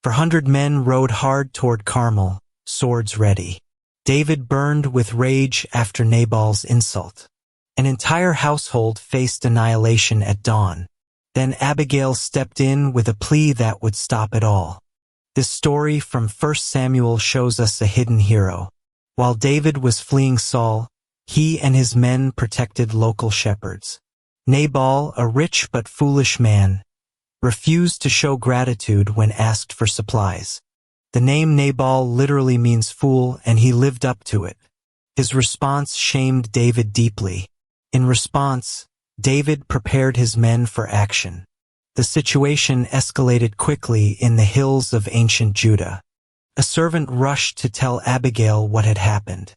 400 men rode hard toward Carmel, swords ready. David burned with rage after Nabal's insult. An entire household faced annihilation at dawn. Then Abigail stepped in with a plea that would stop it all. This story from 1 Samuel shows us a hidden hero. While David was fleeing Saul, he and his men protected local shepherds. Nabal, a rich but foolish man, refused to show gratitude when asked for supplies. The name Nabal literally means fool, and he lived up to it. His response shamed David deeply. In response, David prepared his men for action. The situation escalated quickly in the hills of ancient Judah. A servant rushed to tell Abigail what had happened.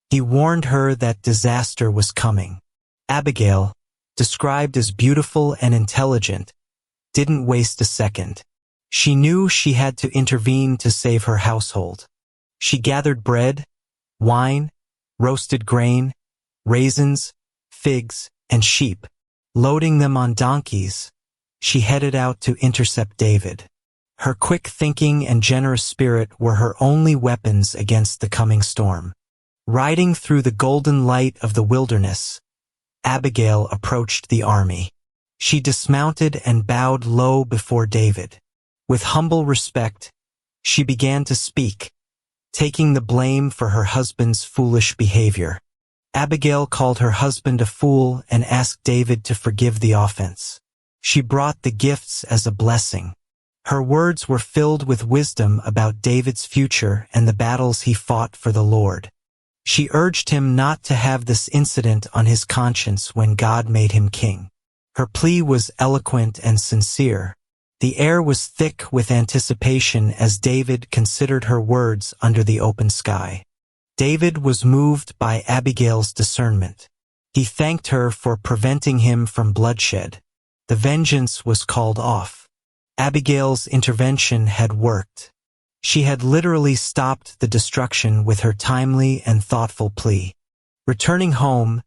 He warned her that disaster was coming. Abigail, described as beautiful and intelligent, didn't waste a second. She knew she had to intervene to save her household. She gathered bread, wine, roasted grain, raisins, figs, and sheep. Loading them on donkeys, she headed out to intercept David. Her quick thinking and generous spirit were her only weapons against the coming storm. Riding through the golden light of the wilderness, Abigail approached the army. She dismounted and bowed low before David. With humble respect, she began to speak, taking the blame for her husband's foolish behavior. Abigail called her husband a fool and asked David to forgive the offense. She brought the gifts as a blessing. Her words were filled with wisdom about David's future and the battles he fought for the Lord. She urged him not to have this incident on his conscience when God made him king. Her plea was eloquent and sincere. The air was thick with anticipation as David considered her words under the open sky. David was moved by Abigail's discernment. He thanked her for preventing him from bloodshed. The vengeance was called off. Abigail's intervention had worked. She had literally stopped the destruction with her timely and thoughtful plea. Returning home,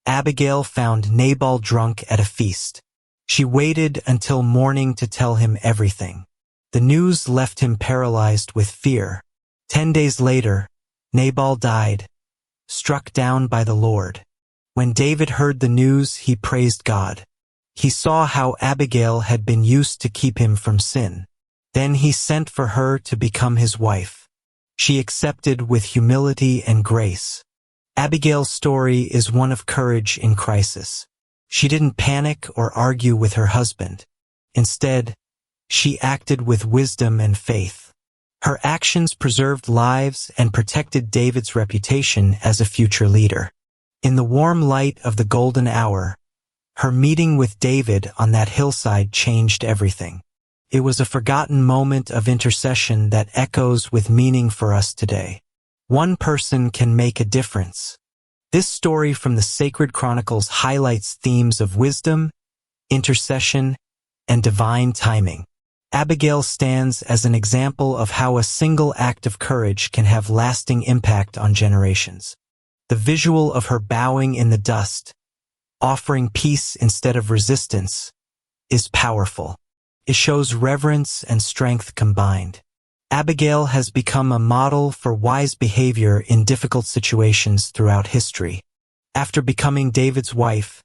Abigail found Nabal drunk at a feast. She waited until morning to tell him everything. The news left him paralyzed with fear. 10 days later, Nabal died, struck down by the Lord. When David heard the news, he praised God. He saw how Abigail had been used to keep him from sin. Then he sent for her to become his wife. She accepted with humility and grace. Abigail's story is one of courage in crisis. She didn't panic or argue with her husband. Instead, she acted with wisdom and faith. Her actions preserved lives and protected David's reputation as a future leader. In the warm light of the golden hour, her meeting with David on that hillside changed everything. It was a forgotten moment of intercession that echoes with meaning for us today. One person can make a difference. This story from the sacred chronicles highlights themes of wisdom, intercession, and divine timing. Abigail stands as an example of how a single act of courage can have lasting impact on generations. The visual of her bowing in the dust, offering peace instead of resistance, is powerful. It shows reverence and strength combined. Abigail has become a model for wise behavior in difficult situations throughout history. After becoming David's wife,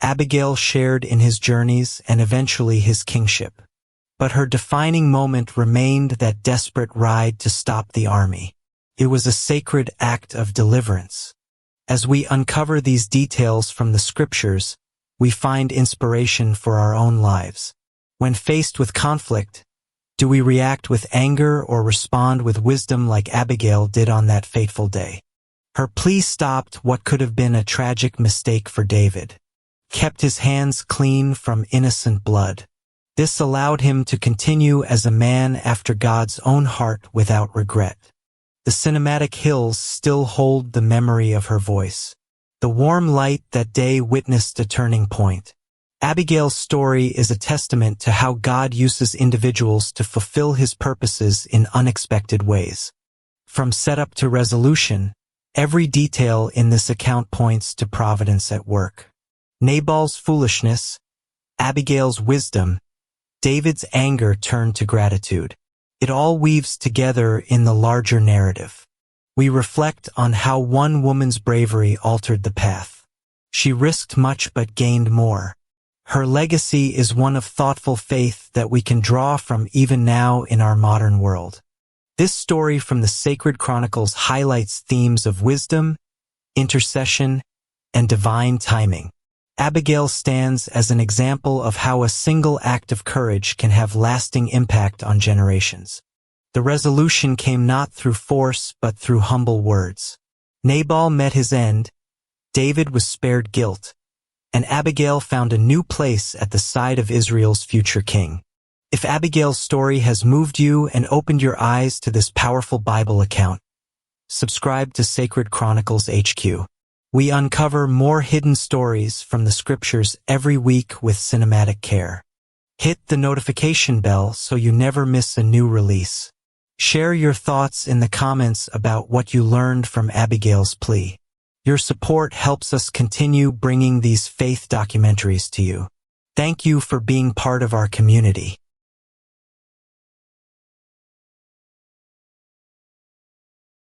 Abigail shared in his journeys and eventually his kingship. But her defining moment remained that desperate ride to stop the army. It was a sacred act of deliverance. As we uncover these details from the scriptures, we find inspiration for our own lives. When faced with conflict, do we react with anger or respond with wisdom like Abigail did on that fateful day? Her plea stopped what could have been a tragic mistake for David, kept his hands clean from innocent blood. This allowed him to continue as a man after God's own heart without regret. The cinematic hills still hold the memory of her voice. The warm light that day witnessed a turning point. Abigail's story is a testament to how God uses individuals to fulfill his purposes in unexpected ways. From setup to resolution, every detail in this account points to providence at work. Nabal's foolishness, Abigail's wisdom, David's anger turned to gratitude. It all weaves together in the larger narrative. We reflect on how one woman's bravery altered the path. She risked much but gained more. Her legacy is one of thoughtful faith that we can draw from even now in our modern world. This story from the sacred chronicles highlights themes of wisdom, intercession, and divine timing. Abigail stands as an example of how a single act of courage can have lasting impact on generations. The resolution came not through force but through humble words. Nabal met his end, David was spared guilt, and Abigail found a new place at the side of Israel's future king. If Abigail's story has moved you and opened your eyes to this powerful Bible account, subscribe to Sacred Chronicles HQ. We uncover more hidden stories from the scriptures every week with cinematic care. Hit the notification bell so you never miss a new release. Share your thoughts in the comments about what you learned from Abigail's plea. Your support helps us continue bringing these faith documentaries to you. Thank you for being part of our community.